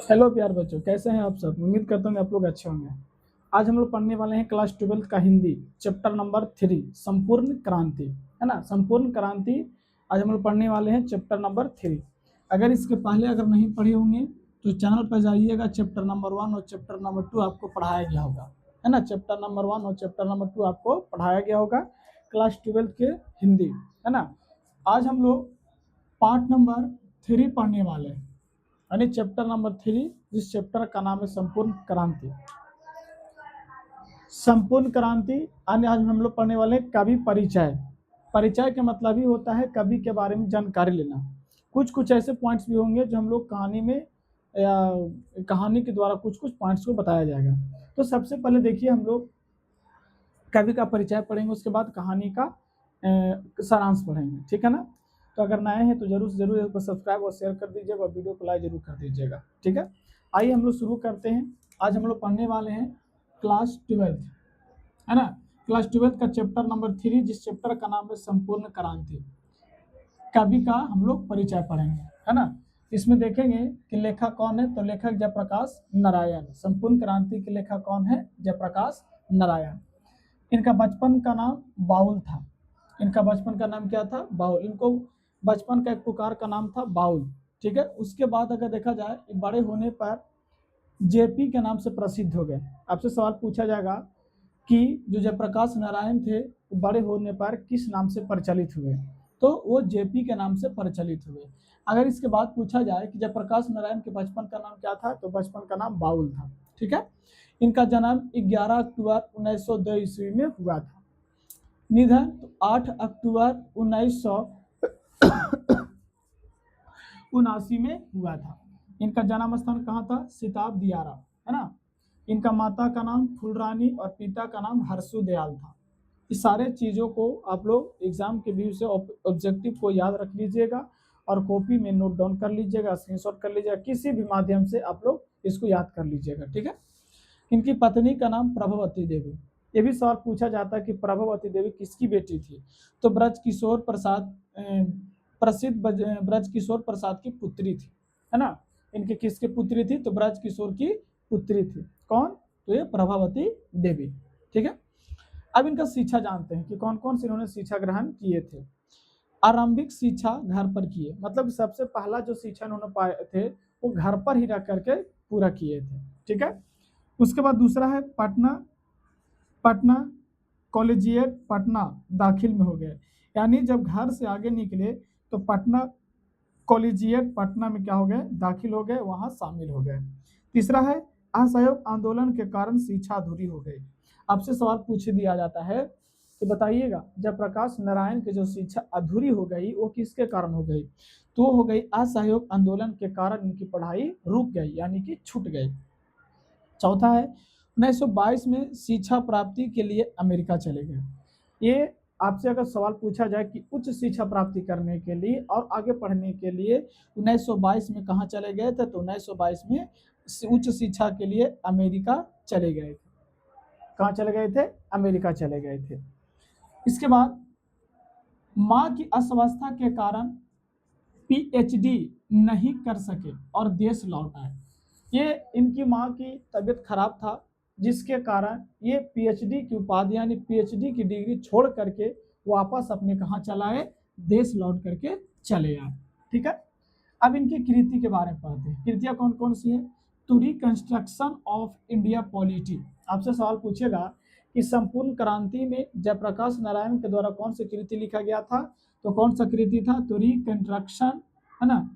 Hello प्यार बच्चों, कैसे हैं आप सब। उम्मीद करता हूँ आप लोग अच्छे होंगे। आज हम लोग पढ़ने वाले हैं क्लास 12 का हिंदी चैप्टर नंबर 3 संपूर्ण क्रांति, है ना। संपूर्ण क्रांति आज हम लोग पढ़ने वाले हैं चैप्टर नंबर 3। अगर इसके पहले अगर नहीं पढ़े होंगे तो चैनल पर जाइएगा। चैप्टर नंबर 1 और चैप्टर नंबर 2 आपको पढ़ाया गया होगा, है ना। चैप्टर नंबर 1 और चैप्टर नंबर 2 आपको पढ़ाया गया होगा क्लास 12 के हिंदी, है ना। आज हम लोग पार्ट नंबर 3 पढ़ने वाले हैं, यानी चैप्टर नंबर 3, जिस चैप्टर का नाम है संपूर्ण क्रांति। संपूर्ण क्रांति यानी आज हम लोग पढ़ने वाले हैं कवि परिचय। परिचय का मतलब ही होता है कवि के बारे में जानकारी लेना। कुछ कुछ ऐसे पॉइंट्स भी होंगे जो हम लोग कहानी में या कहानी के द्वारा कुछ कुछ पॉइंट्स को बताया जाएगा। तो सबसे पहले देखिए, हम लोग कवि का परिचय पढ़ेंगे, उसके बाद कहानी का सारांश पढ़ेंगे, ठीक है ना। तो अगर नए हैं तो जरूर से जरूर इसको सब्सक्राइब और शेयर कर दीजिएगा और वीडियो को लाइक जरूर कर दीजिएगा, ठीक है। आइए हम लोग शुरू करते हैं। आज हम लोग पढ़ने वाले हैं क्लास 12, है ना। क्लास 12 का चैप्टर नंबर 3, जिस चैप्टर का नाम है संपूर्ण क्रांति। कवि का हम लोग परिचय पढ़ेंगे, है ना। इसमें देखेंगे कि लेखक कौन है, तो लेखक जयप्रकाश नारायण। संपूर्ण क्रांति के लेखक कौन है, जयप्रकाश नारायण। इनका बचपन का नाम बाउल था। इनका बचपन का नाम क्या था, बाउल। इनको बचपन का एक पुकार का नाम था बाउल, ठीक है। उसके बाद अगर देखा जाए, बड़े होने पर जेपी के नाम से प्रसिद्ध हो गए। आपसे सवाल पूछा जाएगा कि जो जयप्रकाश नारायण थे बड़े होने पर किस नाम से प्रचलित हुए, तो वो जेपी के नाम से प्रचलित हुए। अगर इसके बाद पूछा जाए कि जयप्रकाश नारायण के बचपन का नाम क्या था, तो बचपन का नाम बाउल था, ठीक है। इनका जन्म 11 अक्टूबर 1902 ईस्वी में हुआ था। निधन 8 अक्टूबर 1979 में हुआ था। इनका जन्म स्थान कहाँ था, सिताब दियारा, है ना। इनका माता का नाम फुलरानी और पिता का नाम हर्षु दयाल था। इस सारे चीज़ों को आप लोग एग्जाम के व्यू से ऑब्जेक्टिव को याद रख लीजिएगा और कॉपी में नोट डाउन कर लीजिएगा, स्क्रीनशॉट कर लीजिएगा, किसी भी माध्यम से आप लोग इसको याद कर लीजिएगा, ठीक है। इनकी पत्नी का नाम प्रभवती देवी। ये भी सवाल पूछा जाता है कि प्रभवती देवी किसकी बेटी थी, तो ब्रज किशोर प्रसाद, प्रसिद्ध ब्रज किशोर प्रसाद की पुत्री थी, है ना। इनके किसकी पुत्री थी, तो ब्रज किशोर की पुत्री थी। कौन, तो ये प्रभावती देवी, ठीक है। अब इनका शिक्षा जानते हैं कि कौन कौन से इन्होंने शिक्षा ग्रहण किए थे। आरंभिक शिक्षा घर पर किए, मतलब सबसे पहला जो शिक्षा इन्होंने पाए थे वो घर पर ही रह करके पूरा किए थे, ठीक है। उसके बाद दूसरा है पटना कॉलेजिएट पटना दाखिल में हो गए, यानी जब घर से आगे निकले तो पटना कॉलेजिएट पटना में क्या हो गए, दाखिल हो गए, वहां शामिल हो गए। तीसरा है असहयोग आंदोलन के कारण शिक्षा अधूरी हो गई। आपसे सवाल पूछ दिया जाता है कि बताइएगा जयप्रकाश नारायण की जो शिक्षा अधूरी हो गई वो किसके कारण हो गई, तो हो गई असहयोग आंदोलन के कारण इनकी पढ़ाई रुक गई, यानी कि छूट गई। चौथा है 1922 में शिक्षा प्राप्ति के लिए अमेरिका चले गए। ये आपसे अगर सवाल पूछा जाए कि उच्च शिक्षा प्राप्ति करने के लिए और आगे पढ़ने के लिए 1922 में कहाँ चले गए थे, तो 1922 में उच्च शिक्षा के लिए अमेरिका चले गए थे। कहाँ चले गए थे, अमेरिका चले गए थे। इसके बाद माँ की अस्वस्थता के कारण पीएचडी नहीं कर सके और देश लौट आए। ये इनकी माँ की तबीयत खराब था, जिसके कारण ये पीएचडी की उपाधि यानी पीएचडी की डिग्री छोड़ करके वापस अपने कहाँ चला आए, देश लौट करके चले आए, ठीक है। अब इनकी कृति के बारे में पढ़ते हैं। कृतियाँ कौन कौन सी है, to reconstruction of India polity. आपसे सवाल पूछेगा कि संपूर्ण क्रांति में जयप्रकाश नारायण के द्वारा कौन सी कृति लिखा गया था, तो कौन सा कृति था, तो रिकंस्ट्रक्शन, है ना,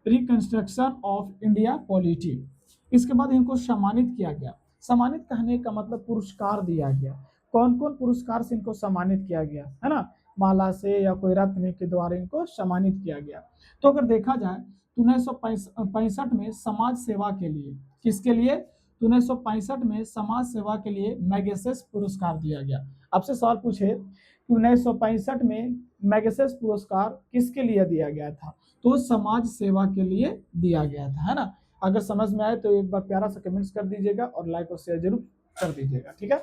रिकंस्ट्रक्शन ऑफ इंडिया पॉलिटी। इसके बाद इनको सम्मानित किया गया। सम्मानित कहने का मतलब पुरस्कार दिया गया। कौन कौन पुरस्कार से इनको सम्मानित किया गया, है ना, माला से या कोई रत्न के द्वारा इनको सम्मानित किया गया। तो अगर देखा जाए तो 1965 में समाज सेवा के लिए, किसके लिए, तो 1965 में समाज सेवा के लिए मैगसेस पुरस्कार दिया गया। आपसे सवाल पूछे कि 1965 में मैगसेस पुरस्कार किसके लिए दिया गया था, तो समाज सेवा के लिए दिया गया था, है ना। अगर समझ में आए तो एक बार प्यारा सा कमेंट्स कर दीजिएगा और लाइक और शेयर जरूर कर दीजिएगा, ठीक है।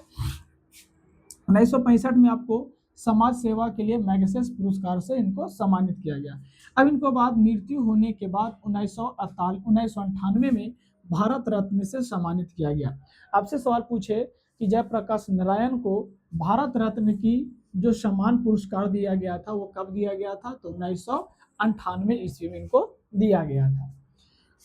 1965 में आपको समाज सेवा के लिए मैगसेस पुरस्कार से इनको सम्मानित किया गया। अब इनको बाद मृत्यु होने के बाद 1998 में भारत रत्न से सम्मानित किया गया। आपसे सवाल पूछे कि जयप्रकाश नारायण को भारत रत्न की जो सम्मान पुरस्कार दिया गया था वो कब दिया गया था, तो 1998 ईस्वी में इनको दिया गया था।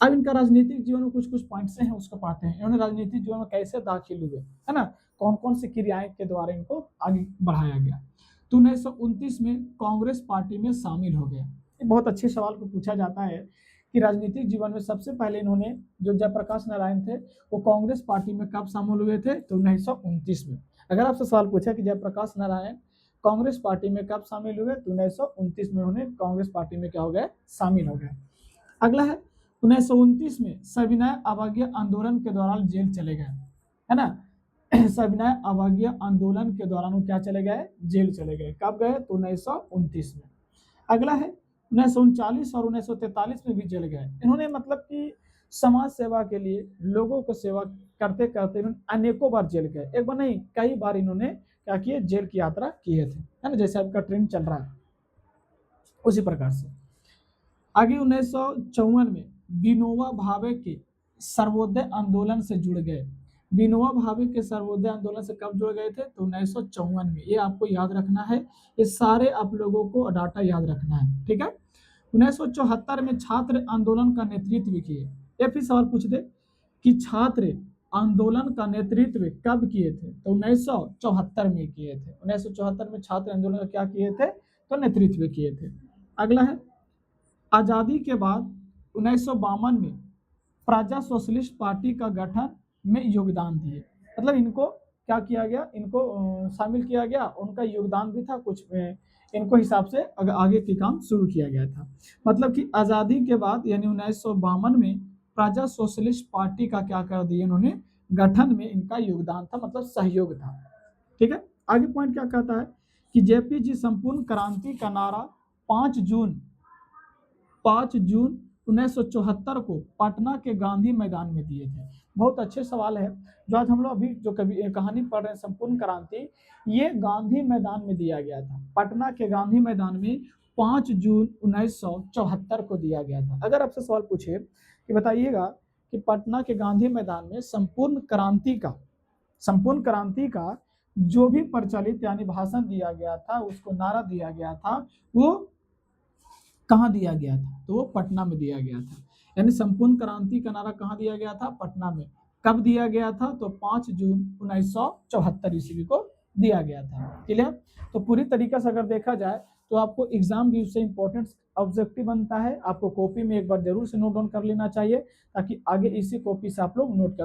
अब इनका राजनीतिक जीवन में कुछ कुछ पॉइंट्स हैं उसको पाते हैं। इन्होंने राजनीतिक जीवन में कैसे दाखिल हुए, है ना, कौन कौन सी क्रियाएं के द्वारा इनको आगे बढ़ाया गया। तो 1929 में कांग्रेस पार्टी में शामिल हो गया। बहुत अच्छे सवाल को पूछा जाता है कि राजनीतिक जीवन में सबसे पहले इन्होंने, जो जयप्रकाश नारायण थे, वो कांग्रेस पार्टी में कब शामिल हुए थे, तो 1929 में। अगर आपसे सवाल पूछा कि जयप्रकाश नारायण कांग्रेस पार्टी में कब शामिल हुए, तो 1929 में उन्होंने कांग्रेस पार्टी में क्या हो गए, शामिल हो गए। अगला है 1929 में सविनय अवज्ञा आंदोलन के दौरान जेल चले गए, है ना। सविनय अवज्ञा आंदोलन के दौरान वो क्या चले गए, जेल चले गए। कब गए, तो 1929 में। अगला है 1939 और 1943 में भी जेल गए। इन्होंने मतलब कि समाज सेवा के लिए लोगों को सेवा करते करते इन्होंने अनेकों बार जेल गए, एक बार नहीं कई बार इन्होंने क्या किए, जेल की यात्रा किए थे, है ना, जैसे आपका ट्रेंड चल रहा है उसी प्रकार से। आगे 1954 में विनोबा भावे के सर्वोदय आंदोलन से जुड़ गए। विनोबा भावे के सर्वोदय आंदोलन से कब जुड़ गए थे, तो 1954 में। ये आपको याद रखना है, ये सारे आप लोगों को डाटा याद रखना है, ठीक है। 1974 में छात्र आंदोलन का नेतृत्व किए। ये फिर सवाल पूछ दे कि छात्र आंदोलन का नेतृत्व कब किए थे, तो 1974 में किए थे। 1974 में छात्र आंदोलन का क्या किए थे, तो नेतृत्व किए थे। अगला है आजादी के बाद 1952 में प्रजा सोशलिस्ट पार्टी का गठन में योगदान दिए। मतलब इनको क्या किया गया, इनको शामिल किया गया, उनका योगदान भी था कुछ इनको हिसाब से आगे के काम शुरू किया गया था। मतलब कि आज़ादी के बाद यानी 1952 में प्रजा सोशलिस्ट पार्टी का क्या कर दिया इन्होंने, गठन में इनका योगदान था, मतलब सहयोग था, ठीक है। आगे पॉइंट क्या कहता है कि जेपी जी संपूर्ण क्रांति का नारा 5 जून 1974 को पटना के गांधी मैदान में दिए थे। बहुत अच्छे सवाल है जो आज हम लोग अभी जो कभी कहानी पढ़ रहे हैं, संपूर्ण क्रांति, ये गांधी मैदान में दिया गया था। पटना के गांधी मैदान में 5 जून 1974 को दिया गया था। अगर आपसे सवाल पूछे कि बताइएगा कि पटना के गांधी मैदान में संपूर्ण क्रांति का जो भी प्रचलित यानी भाषण दिया गया था, उसको नारा दिया गया था, वो कहाँ दिया गया था, तो वो पटना में दिया गया था। यानी संपूर्ण क्रांति का नारा कहाँ दिया गया था, पटना में। कब दिया गया था, तो 5 जून 1974 ईस्वी को दिया गया था। क्लियर। तो पूरी तरीके से अगर देखा जाए तो आपको एग्जाम भी उससे इंपॉर्टेंट ऑब्जेक्टिव बनता है। आपको कॉपी में एक बार जरूर से नोट डाउन कर लेना चाहिए, ताकि आगे इसी कॉपी से आप लोग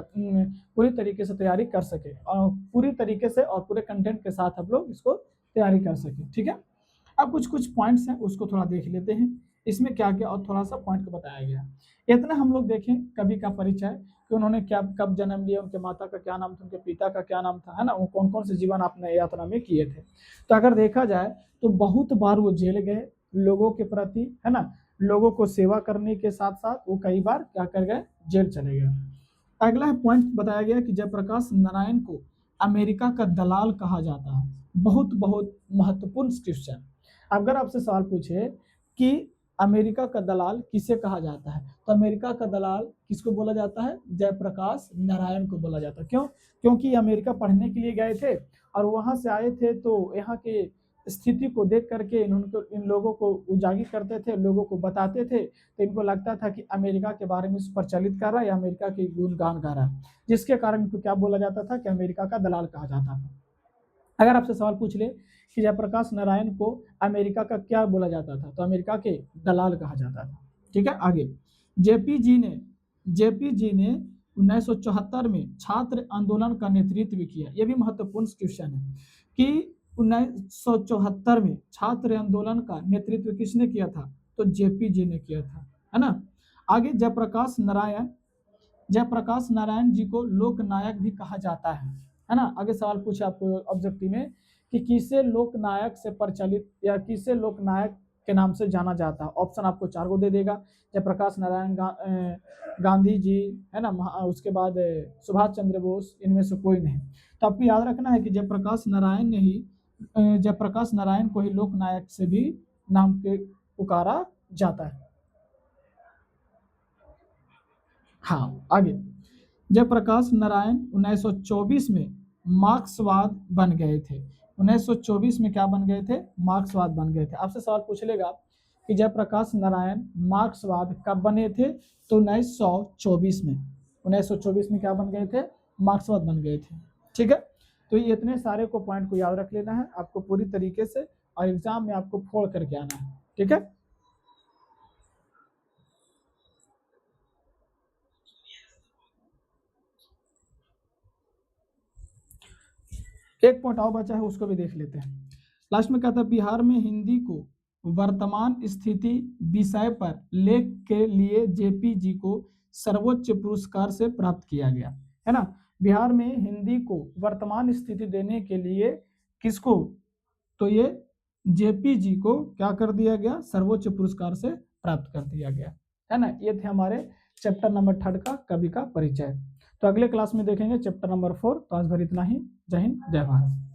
पूरी तरीके से तैयारी कर सके, और पूरी तरीके से और पूरे कंटेंट के साथ आप लोग इसको तैयारी कर सके, ठीक है। अब कुछ कुछ पॉइंट्स हैं उसको थोड़ा देख लेते हैं, इसमें क्या क्या और थोड़ा सा पॉइंट को बताया गया। इतना हम लोग देखें कवि का परिचय, कि उन्होंने क्या कब जन्म लिया, उनके माता का क्या नाम था, उनके पिता का क्या नाम था, है ना, वो कौन कौन से जीवन आपने यात्रा में किए थे। तो अगर देखा जाए तो बहुत बार वो जेल गए लोगों के प्रति, है ना, लोगों को सेवा करने के साथ साथ वो कई बार क्या कर गए, जेल चले गए। अगला पॉइंट बताया गया कि जयप्रकाश नारायण को अमेरिका का दलाल कहा जाता है। बहुत बहुत महत्वपूर्ण क्वेश्चन। अगर आपसे सवाल पूछे कि अमेरिका का दलाल किसे कहा जाता है, तो अमेरिका का दलाल किसको बोला जाता है, जयप्रकाश नारायण को बोला जाता है। क्यों, क्योंकि अमेरिका पढ़ने के लिए गए थे और वहां से आए थे, तो यहाँ के स्थिति को देख करके इन लोगों को उजागर करते थे, लोगों को बताते थे। तो इनको लगता था कि अमेरिका के बारे में प्रचलित कर रहा है या अमेरिका के गुणगान गा रहा है, जिसके कारण इनको क्या बोला जाता था कि अमेरिका का दलाल कहा जाता था। अगर आपसे सवाल पूछ ले कि जयप्रकाश नारायण को अमेरिका का क्या बोला जाता था, तो अमेरिका के दलाल कहा जाता था, ठीक है। आगे जेपी जी ने 1974 में छात्र आंदोलन का नेतृत्व किया। यह भी महत्वपूर्ण क्वेश्चन है कि 1974 में छात्र आंदोलन का नेतृत्व किसने किया था, तो जेपी जी ने किया था, है ना। आगे जयप्रकाश नारायण जी को लोक नायक भी कहा जाता है ना। आगे सवाल पूछे आपको ऑब्जेक्टिव में कि किसे लोक नायक से प्रचलित या किसे लोक नायक के नाम से जाना जाता है। ऑप्शन आपको 4 को दे देगा, जयप्रकाश नारायण, गांधी जी, है ना, उसके बाद सुभाष चंद्र बोस, इनमें से कोई नहीं। तो आपको याद रखना है कि जयप्रकाश नारायण ने ही जयप्रकाश नारायण को ही लोक नायक से भी नाम के पुकारा जाता है। हाँ, आगे जयप्रकाश नारायण 1924 में मार्क्सवाद बन गए थे। 1924 में क्या बन गए थे? मार्क्सवाद बन गए थे। आपसे सवाल पूछ लेगा कि जयप्रकाश नारायण मार्क्सवाद कब बने थे? तो 1924 में। 1924 में क्या बन गए थे? मार्क्सवाद बन गए थे। ठीक है, तो ये इतने सारे को पॉइंट को याद रख लेना है आपको पूरी तरीके से, और एग्जाम में आपको फोड़ करके आना है। ठीक है, एक पॉइंट और बचा है, उसको भी देख लेते हैं। लास्ट में क्या था? बिहार में हिंदी को वर्तमान स्थिति विषय पर लेख के लिए जेपी जी को सर्वोच्च पुरस्कार से प्राप्त किया गया है ना। बिहार में हिंदी को वर्तमान स्थिति देने के लिए किसको? तो ये जेपी जी को क्या कर दिया गया? सर्वोच्च पुरस्कार से प्राप्त कर दिया गया है ना। ये थे हमारे चैप्टर नंबर 3 का कवि का परिचय। तो अगले क्लास में देखेंगे चैप्टर नंबर 4। तो आज भर इतना ही। जय हिंद, जय भारत।